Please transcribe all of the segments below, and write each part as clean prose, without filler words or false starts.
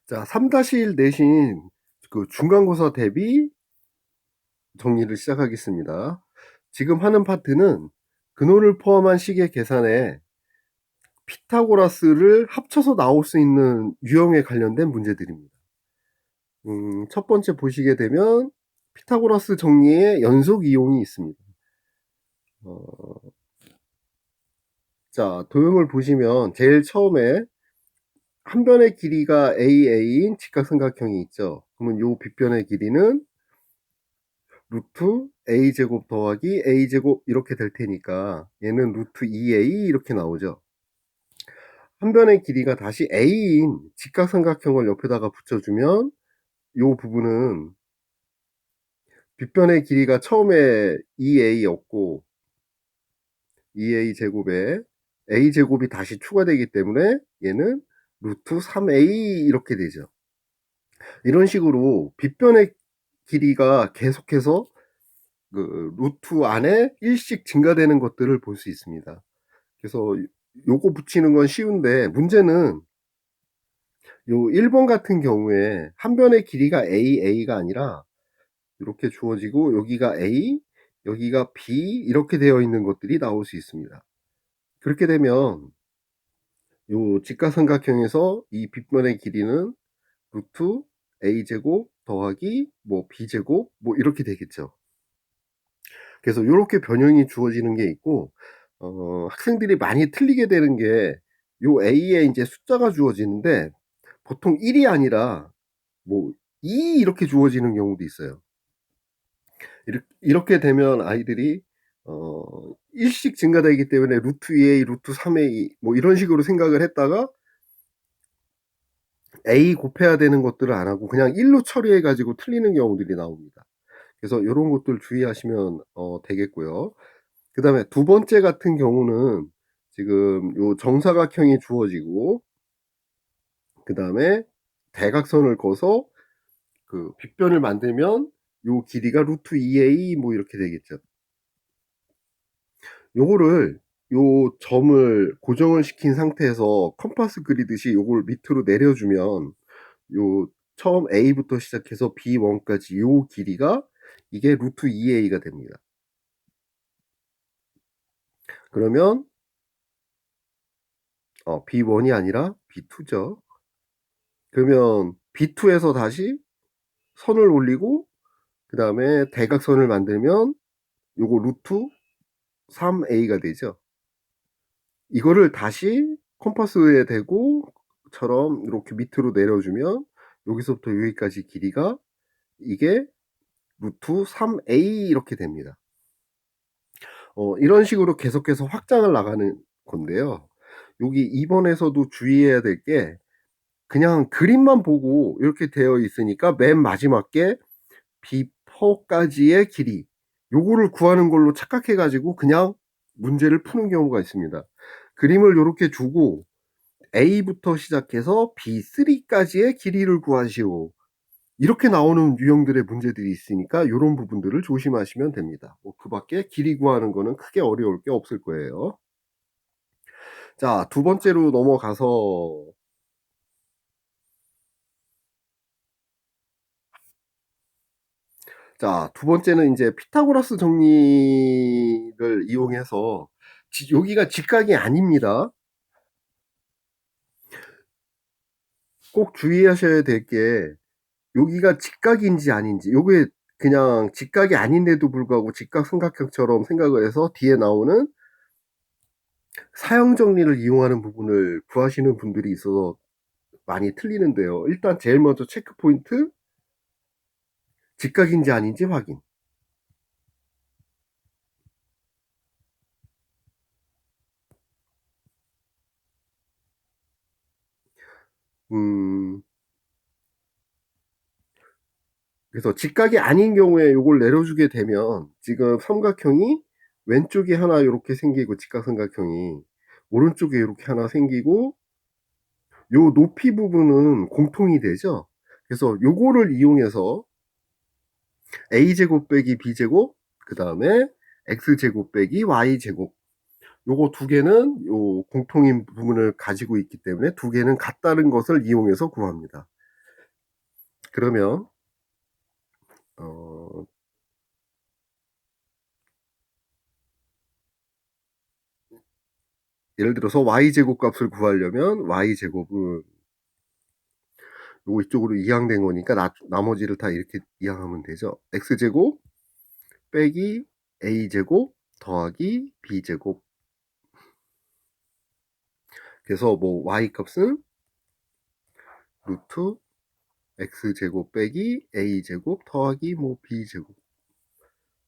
자, 3-1 내신 그 중간고사 대비 정리를 시작하겠습니다. 지금 하는 파트는 근호를 포함한 식의 계산에 피타고라스를 합쳐서 나올 수 있는 유형에 관련된 문제들입니다. 첫 번째 보시게 되면 피타고라스 정리에 연속 이용이 있습니다. 자, 도형을 보시면 제일 처음에 한 변의 길이가 AA인 직각삼각형이 있죠. 그러면 요 빗변의 길이는 루트 a제곱 더하기 a제곱 이렇게 될 테니까 얘는 루트 2a 이렇게 나오죠. 한 변의 길이가 다시 a인 직각삼각형을 옆에다가 붙여주면 요 부분은 빗변의 길이가 처음에 2a였고 2a 제곱에 a 제곱이 다시 추가되기 때문에 얘는 루트 3a 이렇게 되죠. 이런 식으로 빗변의 길이가 계속해서 그 루트 안에 1씩 증가되는 것들을 볼 수 있습니다. 그래서 요거 붙이는 건 쉬운데 문제는 요 1번 같은 경우에 한 변의 길이가 AA가 아니라 이렇게 주어지고 여기가 A, 여기가 B 이렇게 되어 있는 것들이 나올 수 있습니다. 그렇게 되면 요 직각삼각형에서 이 빗변의 길이는 루트 A제곱 더하기 뭐 B제곱 뭐 이렇게 되겠죠. 그래서 이렇게 변형이 주어지는 게 있고 학생들이 많이 틀리게 되는 게 요 A에 이제 숫자가 주어지는데 보통 1이 아니라 뭐 2 이렇게 주어지는 경우도 있어요. 이렇게 되면 아이들이 1씩 증가되기 때문에 루트 2a, 루트 3a 뭐 이런 식으로 생각을 했다가 a 곱해야 되는 것들을 안 하고 그냥 1로 처리해 가지고 틀리는 경우들이 나옵니다. 그래서 이런 것들 주의하시면 되겠고요. 그 다음에 두 번째 같은 경우는 지금 요 정사각형이 주어지고 그 다음에 대각선을 그어서 그 빗변을 만들면 요 길이가 루트 2a 뭐 이렇게 되겠죠. 요거를 요 점을 고정을 시킨 상태에서 컴파스 그리듯이 요걸 밑으로 내려주면 요 처음 a부터 시작해서 b1까지 요 길이가 이게 루트 2a가 됩니다. 그러면 B1이 아니라 B2죠. 그러면 B2에서 다시 선을 올리고 그 다음에 대각선을 만들면 요거 루트 3a가 되죠. 이거를 다시 컴파스에 대고 처럼 이렇게 밑으로 내려주면 여기서부터 여기까지 길이가 이게 루트 3a 이렇게 됩니다. 이런 식으로 계속해서 확장을 나가는 건데요. 여기 2번에서도 주의해야 될 게 그냥 그림만 보고 이렇게 되어 있으니까 맨 마지막 게 B4까지의 길이 요거를 구하는 걸로 착각해 가지고 그냥 문제를 푸는 경우가 있습니다. 그림을 요렇게 주고 A부터 시작해서 B3까지의 길이를 구하시오. 이렇게 나오는 유형들의 문제들이 있으니까 요런 부분들을 조심하시면 됩니다. 뭐 그 밖에 길이 구하는 거는 크게 어려울 게 없을 거예요. 자, 두 번째로 넘어가서 자, 두 번째는 이제 피타고라스 정리를 이용해서 여기가 직각이 아닙니다. 꼭 주의하셔야 될 게 여기가 직각인지 아닌지 요게 그냥 직각이 아닌데도 불구하고 직각삼각형처럼 생각을 해서 뒤에 나오는 사형 정리를 이용하는 부분을 구하시는 분들이 있어서 많이 틀리는데요. 일단 제일 먼저 체크 포인트 직각인지 아닌지 확인. 음, 그래서 직각이 아닌 경우에 요걸 내려주게 되면 지금 삼각형이 왼쪽에 하나 이렇게 생기고 직각삼각형이 오른쪽에 이렇게 하나 생기고 요 높이 부분은 공통이 되죠. 그래서 요거를 이용해서 a제곱 빼기 b제곱 그 다음에 x제곱 빼기 y제곱 요거 두 개는 요 공통인 부분을 가지고 있기 때문에 두 개는 같다는 것을 이용해서 구합니다. 그러면 어 예를 들어서 y제곱 값을 구하려면 y제곱은 요거 이쪽으로 이항된 거니까 나머지를 다 이렇게 이항하면 되죠. x제곱 빼기 a제곱 더하기 b제곱. 그래서 뭐 y 값은 루트 x제곱 빼기 a제곱 더하기 뭐 b제곱,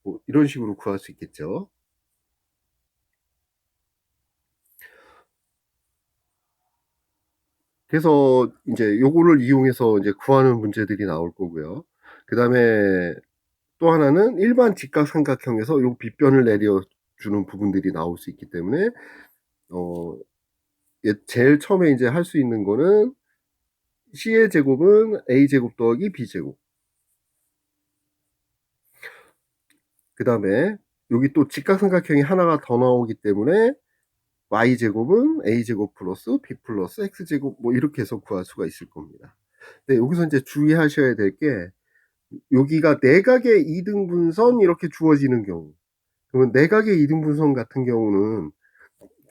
뭐 이런 식으로 구할 수 있겠죠. 그래서 이제 요거를 이용해서 이제 구하는 문제들이 나올 거고요. 그 다음에 또 하나는 일반 직각삼각형에서 요 빗변을 내려주는 부분들이 나올 수 있기 때문에 제일 처음에 이제 할 수 있는 거는 C의 제곱은 A제곱 더하기 B제곱. 그 다음에 여기 또 직각삼각형이 하나가 더 나오기 때문에 Y제곱은 A제곱 플러스 B 플러스 X제곱 뭐 이렇게 해서 구할 수가 있을 겁니다. 근데 여기서 이제 주의하셔야 될 게 여기가 내각의 이등분선 이렇게 주어지는 경우, 그러면 내각의 이등분선 같은 경우는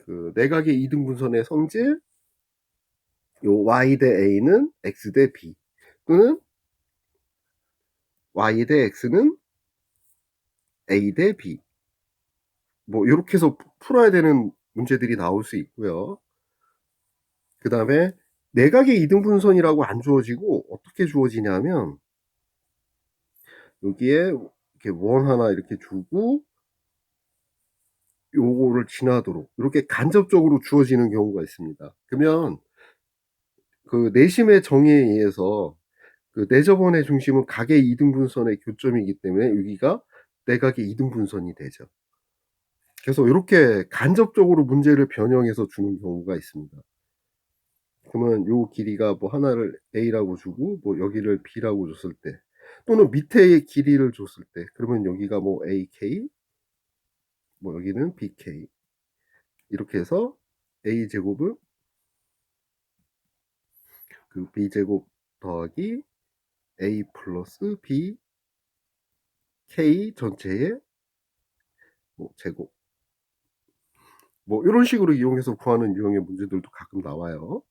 그 내각의 이등분선의 성질 요 y 대 a는 x 대 b 또는 y 대 x는 a 대 b 뭐 이렇게 해서 풀어야 되는 문제들이 나올 수 있고요. 그 다음에 내각의 이등분선이라고 안 주어지고 어떻게 주어지냐면 여기에 이렇게 원 하나 이렇게 주고 요거를 지나도록 이렇게 간접적으로 주어지는 경우가 있습니다. 그러면 그 내심의 정의에 의해서 그 내접원의 중심은 각의 이등분선의 교점이기 때문에 여기가 내각의 이등분선이 되죠. 그래서 이렇게 간접적으로 문제를 변형해서 주는 경우가 있습니다. 그러면 요 길이가 뭐 하나를 a라고 주고 뭐 여기를 b라고 줬을 때 또는 밑에의 길이를 줬을 때 그러면 여기가 뭐 ak 뭐 여기는 bk 이렇게 해서 a제곱은 그 b제곱 더하기 a 플러스 b k 전체의 뭐 제곱 뭐 이런 식으로 이용해서 구하는 유형의 문제들도 가끔 나와요.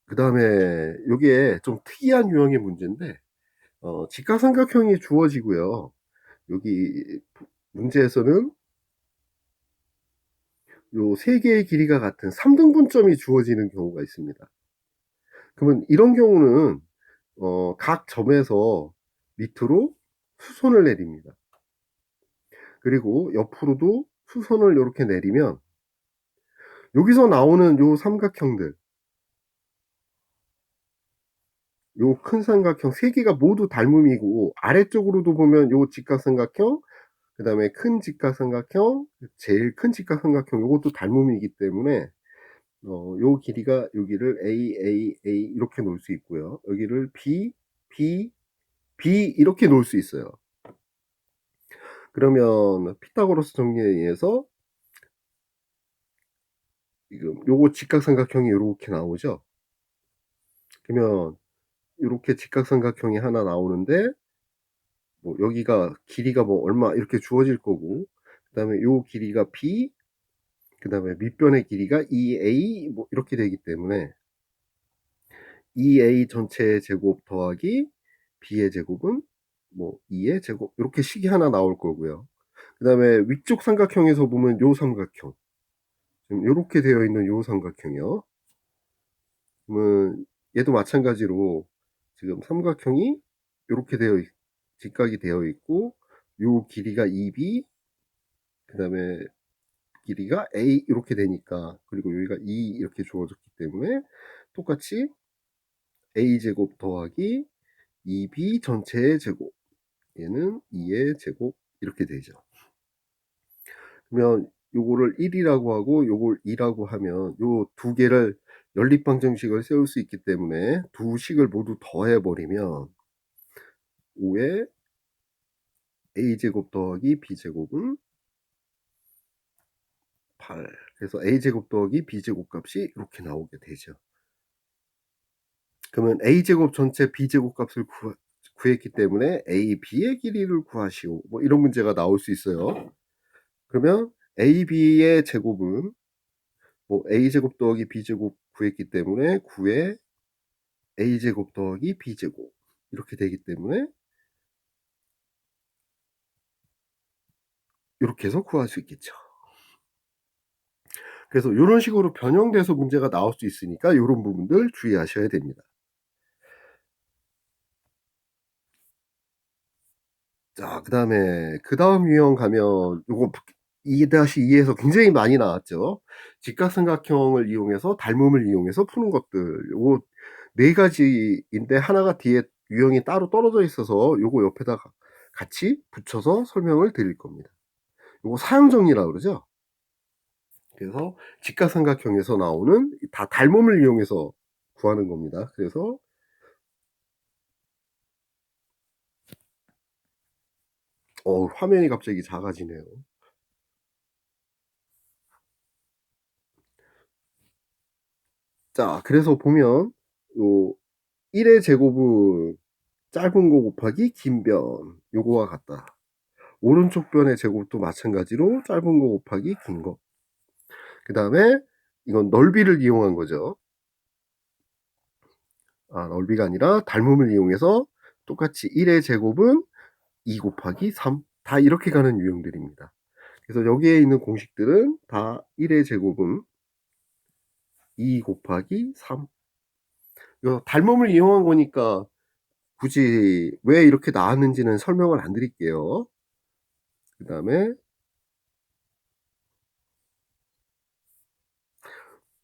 그 다음에 요게 좀 특이한 유형의 문제인데 직각삼각형이 주어지고요. 여기 문제에서는 요 세 개의 길이가 같은 3등분점이 주어지는 경우가 있습니다. 그러면 이런 경우는 각 점에서 밑으로 수선을 내립니다. 그리고 옆으로도 수선을 이렇게 내리면 여기서 나오는 요 삼각형들 요 큰 삼각형 세 개가 모두 닮음이고 아래쪽으로도 보면 요 직각삼각형 그 다음에 큰 직각삼각형 제일 큰 직각삼각형 요것도 닮음이기 때문에 요 길이가 여기를 A 이렇게 놓을 수 있고요. 여기를 B 이렇게 놓을 수 있어요. 그러면 피타고라스 정리에 의해서 지금 요거 직각삼각형이 요렇게 나오죠. 그러면 요렇게 직각삼각형이 하나 나오는데 뭐 여기가 길이가 뭐 얼마 이렇게 주어질 거고 그 다음에 요 길이가 B 그 다음에 밑변의 길이가 2A 뭐 이렇게 되기 때문에 2A 전체의 제곱 더하기 B의 제곱은 뭐 2의 제곱 이렇게 식이 하나 나올 거고요. 그 다음에 위쪽 삼각형에서 보면 요 삼각형 지금 요렇게 되어 있는 요 삼각형이요. 그러면 얘도 마찬가지로 지금 삼각형이 요렇게 직각이 되어 있고 요 길이가 2B 그 다음에 길이가 A 이렇게 되니까 그리고 여기가 2 이렇게 주어졌기 때문에 똑같이 A제곱 더하기 2B 전체의 제곱 얘는 2의 제곱 이렇게 되죠. 그러면 요거를 1이라고 하고 요걸 2라고 하면 요 두 개를 연립방정식을 세울 수 있기 때문에 두 식을 모두 더해 버리면 5의 A제곱 더하기 B제곱은 8 그래서 A제곱 더하기 B제곱 값이 이렇게 나오게 되죠. 그러면 a제곱 전체 b제곱 값을 구했기 때문에 ab의 길이를 구하시오. 뭐 이런 문제가 나올 수 있어요. 그러면 ab의 제곱은 뭐 a제곱 더하기 b제곱 구했기 때문에 9에 a제곱 더하기 b제곱 이렇게 되기 때문에 이렇게 해서 구할 수 있겠죠. 그래서 이런 식으로 변형돼서 문제가 나올 수 있으니까 이런 부분들 주의하셔야 됩니다. 자, 그 다음 유형 가면 요거 2-2에서 굉장히 많이 나왔죠. 직각삼각형을 이용해서 닮음을 이용해서 푸는 것들. 요거 네 가지인데 하나가 뒤에 유형이 따로 떨어져 있어서 요거 옆에다가 같이 붙여서 설명을 드릴 겁니다. 요거 사형정리라고 그러죠. 그래서 직각삼각형에서 나오는 다 닮음을 이용해서 구하는 겁니다. 그래서 화면이 갑자기 작아지네요. 자, 그래서 보면 요 1의 제곱은 짧은 거 곱하기 긴 변 요거와 같다. 오른쪽 변의 제곱도 마찬가지로 짧은 거 곱하기 긴 거. 그 다음에 이건 넓이를 이용한 거죠. 넓이가 아니라 닮음을 이용해서 똑같이 1의 제곱은 2 곱하기 3. 다 이렇게 가는 유형들입니다. 그래서 여기에 있는 공식들은 다 1의 제곱은 2 곱하기 3. 이거 닮음을 이용한 거니까 굳이 왜 이렇게 나왔는지는 설명을 안 드릴게요. 그 다음에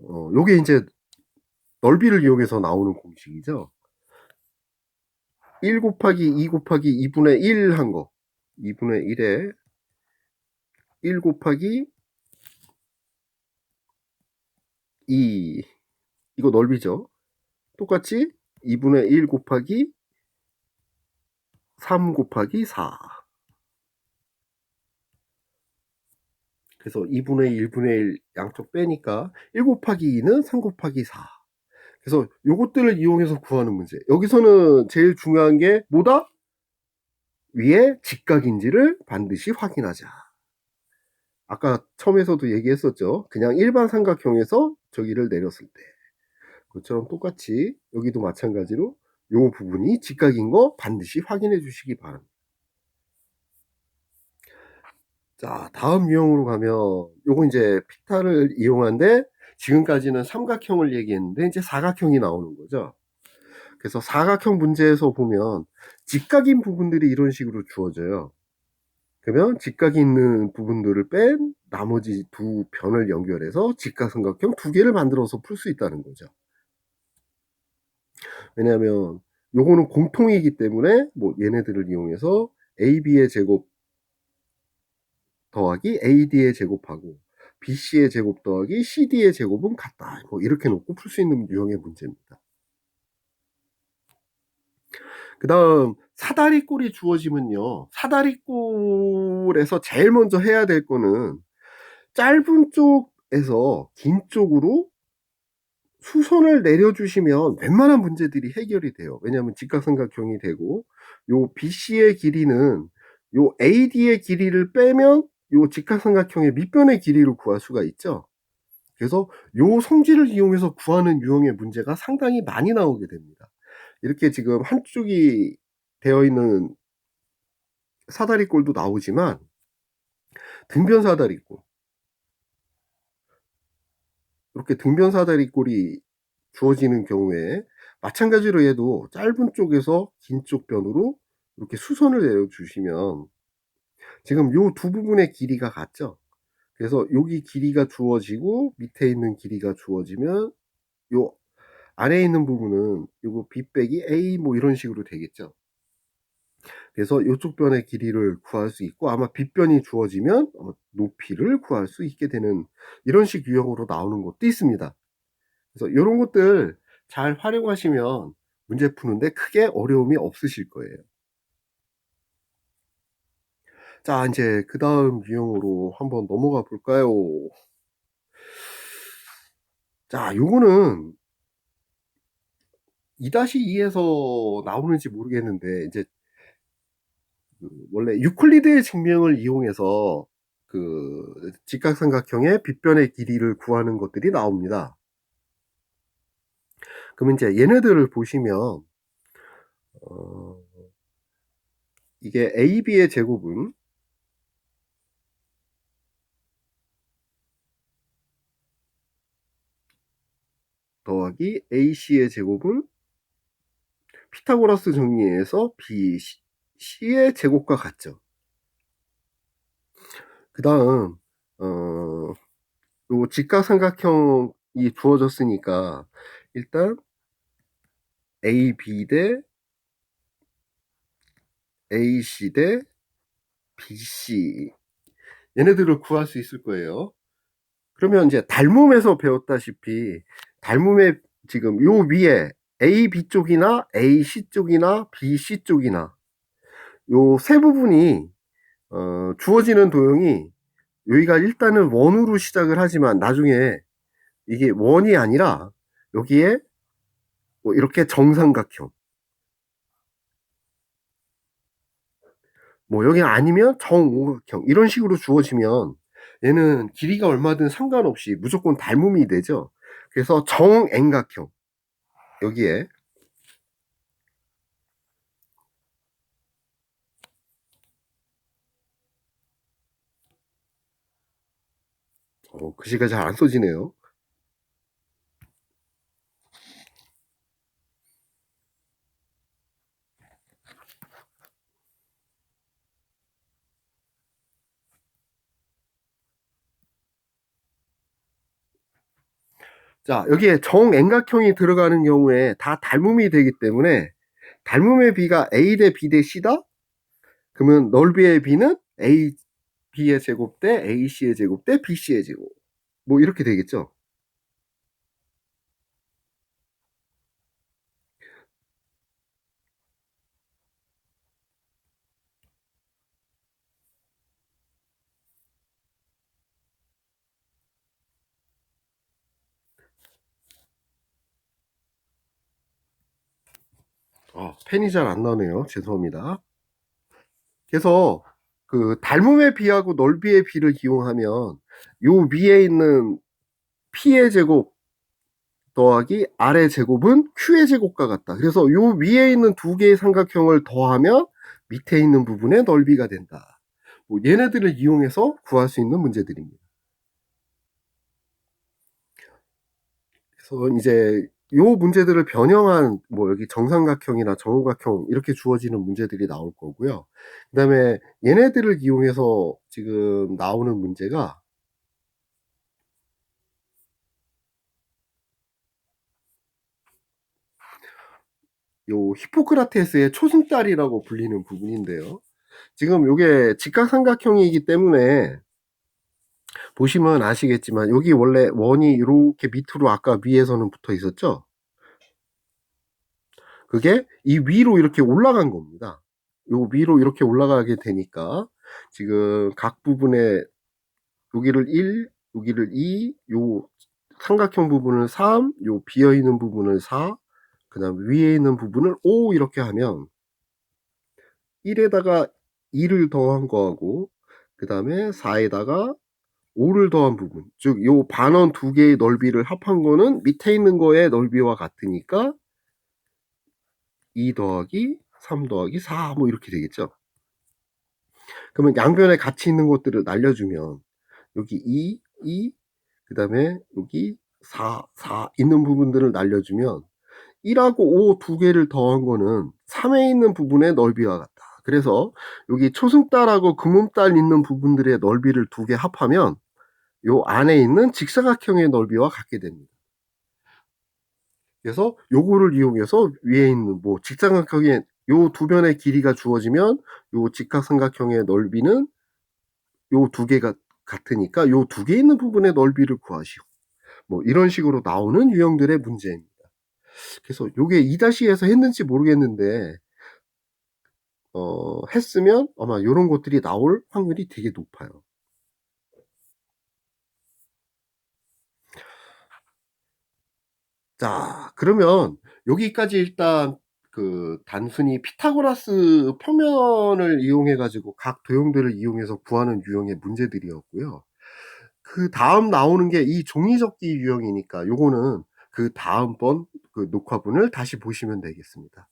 요게 이제 넓이를 이용해서 나오는 공식이죠. 1 곱하기 2 곱하기 2분의 1 한 거. 2분의 1에 1 곱하기 2. 이거 넓이죠. 똑같이 2분의 1 곱하기 3 곱하기 4. 그래서 2분의 1, 1분의 1 양쪽 빼니까 1 곱하기 2는 3 곱하기 4. 그래서 요것들을 이용해서 구하는 문제. 여기서는 제일 중요한 게 뭐다? 위에 직각인지를 반드시 확인하자. 아까 처음에서도 얘기했었죠. 그냥 일반 삼각형에서 저기를 내렸을 때. 그것처럼 똑같이 여기도 마찬가지로 요 부분이 직각인 거 반드시 확인해 주시기 바랍니다. 자, 다음 유형으로 가면 요거 이제 피타를 이용한데 지금까지는 삼각형을 얘기했는데 이제 사각형이 나오는 거죠. 그래서 사각형 문제에서 보면 직각인 부분들이 이런 식으로 주어져요. 그러면 직각이 있는 부분들을 뺀 나머지 두 변을 연결해서 직각삼각형 두 개를 만들어서 풀 수 있다는 거죠. 왜냐하면 요거는 공통이기 때문에 뭐 얘네들을 이용해서 AB의 제곱 더하기 AD의 제곱하고 BC의 제곱 더하기 CD의 제곱은 같다. 뭐 이렇게 놓고 풀 수 있는 유형의 문제입니다. 그 다음 사다리꼴이 주어지면요. 사다리꼴에서 제일 먼저 해야 될 거는 짧은 쪽에서 긴 쪽으로 수선을 내려주시면 웬만한 문제들이 해결이 돼요. 왜냐하면 직각삼각형이 되고 요 BC의 길이는 요 AD의 길이를 빼면 요 직각삼각형의 밑변의 길이를 구할 수가 있죠. 그래서 요 성질을 이용해서 구하는 유형의 문제가 상당히 많이 나오게 됩니다. 이렇게 지금 한쪽이 되어 있는 사다리꼴도 나오지만 등변 사다리꼴 이렇게 등변 사다리꼴이 주어지는 경우에 마찬가지로 얘도 짧은 쪽에서 긴 쪽 변으로 이렇게 수선을 내려 주시면 지금 요 두 부분의 길이가 같죠. 그래서 여기 길이가 주어지고 밑에 있는 길이가 주어지면 요 아래에 있는 부분은 요거 B 빼기 A 뭐 이런 식으로 되겠죠. 그래서 요쪽 변의 길이를 구할 수 있고 아마 빗변이 주어지면 높이를 구할 수 있게 되는 이런 식 유형으로 나오는 것도 있습니다. 그래서 요런 것들 잘 활용하시면 문제 푸는데 크게 어려움이 없으실 거예요. 자, 이제 그 다음 유형으로 한번 넘어가 볼까요? 자, 요거는 2-2에서 나오는지 모르겠는데 이제 원래 유클리드의 증명을 이용해서 직각삼각형의 빗변의 길이를 구하는 것들이 나옵니다. 그러면 이제 얘네들을 보시면 이게 AB의 제곱은 더하기 AC의 제곱은 피타고라스 정리에서 BC의 제곱과 같죠. 그 다음 요 직각삼각형이 주어졌으니까 일단 AB 대 AC 대 BC 얘네들을 구할 수 있을 거예요. 그러면 이제 닮음에서 배웠다시피 닮음의 지금 요 위에 AB 쪽이나 AC 쪽이나 BC 쪽이나 요 세 부분이 주어지는 도형이 여기가 일단은 원으로 시작을 하지만 나중에 이게 원이 아니라 여기에 뭐 이렇게 정삼각형 뭐 여기 아니면 정오각형 이런 식으로 주어지면 얘는 길이가 얼마든 상관없이 무조건 닮음이 되죠. 그래서 정円각형 여기에 글씨가 잘 안 써지네요. 자, 여기에 정円각형이 들어가는 경우에 다 닮음이 되기 때문에 닮음의 비가 A 대 B 대 C다? 그러면 넓이의 B는 A, B의 제곱 대 AC의 제곱 대 BC의 제곱 뭐 이렇게 되겠죠. 펜이 잘 안 나네요. 죄송합니다. 그래서 닮음의 비하고 넓이의 비를 이용하면 요 위에 있는 P의 제곱 더하기 R의 제곱은 Q의 제곱과 같다. 그래서 요 위에 있는 두 개의 삼각형을 더하면 밑에 있는 부분의 넓이가 된다. 뭐 얘네들을 이용해서 구할 수 있는 문제들입니다. 그래서 이제 요 문제들을 변형한 뭐 여기 정삼각형이나 정오각형 이렇게 주어지는 문제들이 나올 거고요. 그 다음에 얘네들을 이용해서 지금 나오는 문제가 요 히포크라테스의 초승달이라고 불리는 부분인데요. 지금 요게 직각삼각형이기 때문에 보시면 아시겠지만 여기 원래 원이 이렇게 밑으로 아까 위에서는 붙어 있었죠. 그게 이 위로 이렇게 올라간 겁니다. 요 위로 이렇게 올라가게 되니까 지금 각 부분에 여기를 1, 여기를 2, 요 삼각형 부분을 3, 요 비어있는 부분을 4, 그 다음 위에 있는 부분을 5 이렇게 하면 1에다가 2를 더한 거하고 그 다음에 4에다가 5를 더한 부분 즉 요 반원 두 개의 넓이를 합한 거는 밑에 있는 거의 넓이와 같으니까 2 더하기 3 더하기 4 뭐 이렇게 되겠죠. 그러면 양변에 같이 있는 것들을 날려주면 여기 2, 그 다음에 여기 4 있는 부분들을 날려주면 1하고 5 두 개를 더한 거는 3에 있는 부분의 넓이와 같다. 그래서 여기 초승달하고 금음달 있는 부분들의 넓이를 두 개 합하면 요 안에 있는 직사각형의 넓이와 같게 됩니다. 그래서 요거를 이용해서 위에 있는 뭐 직사각형의 요 두 변의 길이가 주어지면 요 직각삼각형의 넓이는 요 두 개가 같으니까 요 두 개 있는 부분의 넓이를 구하시오. 뭐 이런 식으로 나오는 유형들의 문제입니다. 그래서 요게 2-2에서 했는지 모르겠는데 했으면 아마 요런 것들이 나올 확률이 되게 높아요. 자, 그러면 여기까지 일단 그 단순히 피타고라스 표면을 이용해 가지고 각 도형들을 이용해서 구하는 유형의 문제들이었고요. 그다음 나오는 게 이 종이접기 유형이니까 요거는 그다음번 그 녹화분을 다시 보시면 되겠습니다.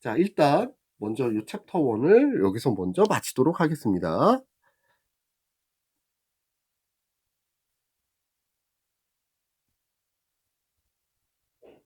자, 일단 먼저 요 챕터 1을 여기서 먼저 마치도록 하겠습니다.